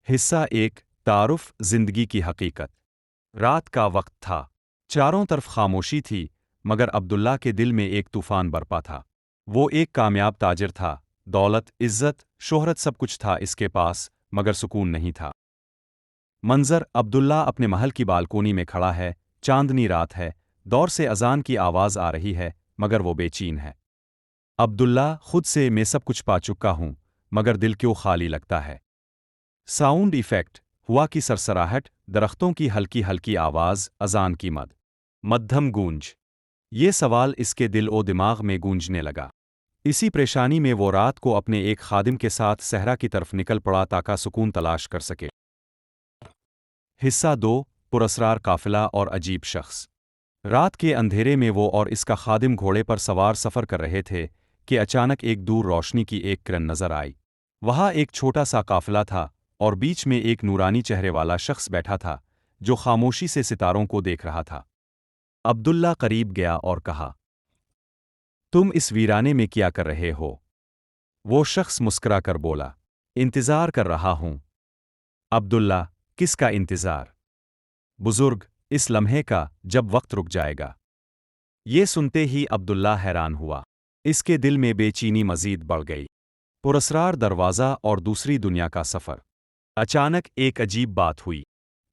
हिस्सा एक तारुफ जिंदगी की हकीकत। रात का वक्त था। चारों तरफ खामोशी थी, मगर अब्दुल्ला के दिल में एक तूफान बरपा था। वो एक कामयाब ताजिर था। दौलत, इज्जत, शोहरत सब कुछ था इसके पास, मगर सुकून नहीं था। मंजर: अब्दुल्ला अपने महल की बालकोनी में खड़ा है। चांदनी रात है। दौर से अजान की आवाज़ आ रही है, मगर वो बेचैन है। अब्दुल्ला खुद से मैं सब कुछ पा चुका हूं, मगर दिल क्यों खाली लगता है। साउंड इफेक्ट: हवा की सरसराहट, दरख्तों की हल्की हल्की आवाज़, अजान की मध्यम गूंज। ये सवाल इसके दिल और दिमाग में गूंजने लगा। इसी परेशानी में वो रात को अपने एक खादिम के साथ सहरा की तरफ निकल पड़ा ताकि सुकून तलाश कर सके। हिस्सा दो: पुरस्रार काफिला और अजीब शख्स। रात के अंधेरे में वो और इसका खादिम घोड़े पर सवार सफ़र कर रहे थे कि अचानक एक दूर रोशनी की एक किरण नजर आई। वहाँ एक छोटा सा काफिला था और बीच में एक नूरानी चेहरे वाला शख्स बैठा था जो खामोशी से सितारों को देख रहा था। अब्दुल्ला करीब गया और कहा, तुम इस वीराने में क्या कर रहे हो? वो शख्स मुस्कुरा कर बोला, इंतजार कर रहा हूं। अब्दुल्ला: किसका इंतजार? बुजुर्ग: इस लम्हे का, जब वक्त रुक जाएगा। ये सुनते ही अब्दुल्ला हैरान हुआ। इसके दिल में बेचैनी मजीद बढ़ गई। पुरस्रार दरवाज़ा और दूसरी दुनिया का सफ़र। अचानक एक अजीब बात हुई।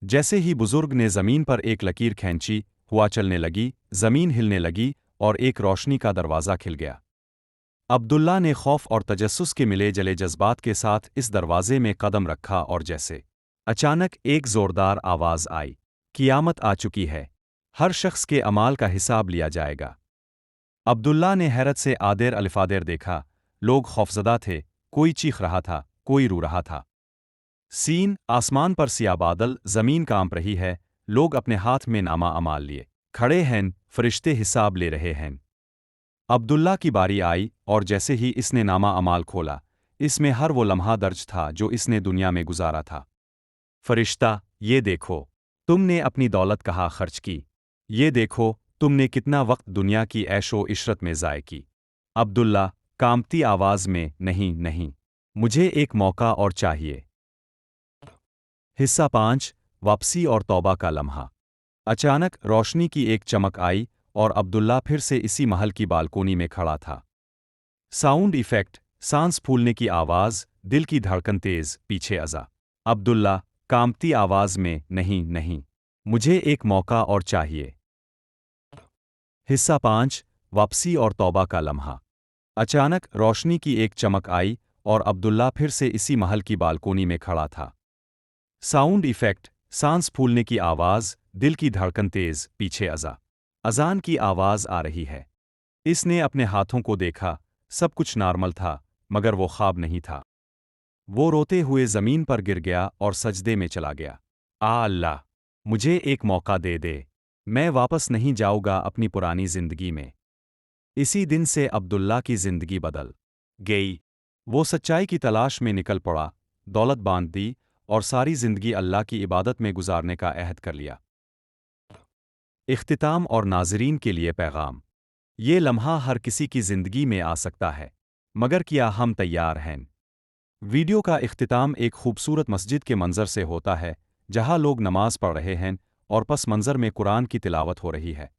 जैसे ही बुजुर्ग ने ज़मीन पर एक लकीर खींची, हवा चलने लगी, ज़मीन हिलने लगी और एक रोशनी का दरवाज़ा खिल गया। अब्दुल्ला ने खौफ और तजस्सुस के मिले जले जज्बात के साथ इस दरवाजे में कदम रखा और जैसे अचानक एक ज़ोरदार आवाज़ आई, क़ियामत आ चुकी है, हर शख्स के अमाल का हिसाब लिया जाएगा। अब्दुल्ला ने हैरत से आदेर अलिफादेर देखा। लोग खौफजदा थे, कोई चीख रहा था, कोई रो रहा था। सीन: आसमान पर सियाह बादल, ज़मीन कांप रही है, लोग अपने हाथ में नामा अमाल लिए खड़े हैं, फरिश्ते हिसाब ले रहे हैं। अब्दुल्ला की बारी आई और जैसे ही इसने नामा अमाल खोला, इसमें हर वो लम्हा दर्ज था जो इसने दुनिया में गुजारा था। फरिश्ता: ये देखो, तुमने अपनी दौलत कहाँ खर्च की। ये देखो, तुमने कितना वक्त दुनिया की ऐशो इशरत में ज़ाय की। अब्दुल्ला कांपती आवाज़ में, नहीं नहीं, मुझे एक मौका और चाहिए। हिस्सा 5: वापसी और तौबा का लम्हा। अचानक रोशनी की एक चमक आई और अब्दुल्ला फिर से इसी महल की बालकोनी में खड़ा था। साउंड इफेक्ट: सांस फूलने की आवाज़, दिल की धड़कन तेज, पीछे अज़ा। अब्दुल्ला कांपती आवाज़ में, नहीं नहीं, मुझे एक मौका और चाहिए। हिस्सा 5: वापसी और तौबा का लम्हा। अचानक रोशनी की एक चमक आई और अब्दुल्ला फिर से इसी महल की बालकोनी में खड़ा था। साउंड इफेक्ट: सांस फूलने की आवाज़, दिल की धड़कन तेज, पीछे अज़ा। अज़ान की आवाज़ आ रही है। इसने अपने हाथों को देखा, सब कुछ नॉर्मल था, मगर वो ख्वाब नहीं था। वो रोते हुए ज़मीन पर गिर गया और सजदे में चला गया। अल्लाह, मुझे एक मौका दे दे, मैं वापस नहीं जाऊँगा अपनी पुरानी ज़िंदगी में। इसी दिन से अब्दुल्ला की ज़िंदगी बदल गई। वो सच्चाई की तलाश में निकल पड़ा, दौलत बांध दी और सारी ज़िंदगी अल्लाह की इबादत में गुजारने का अहद कर लिया। इख्तिताम और नाज़रीन के लिए पैगाम: ये लम्हा हर किसी की ज़िंदगी में आ सकता है, मगर क्या हम तैयार हैं? वीडियो का इख्तिताम एक खूबसूरत मस्जिद के मंज़र से होता है, जहाँ लोग नमाज पढ़ रहे हैं और पस मंज़र में कुरान की तिलावत हो रही है।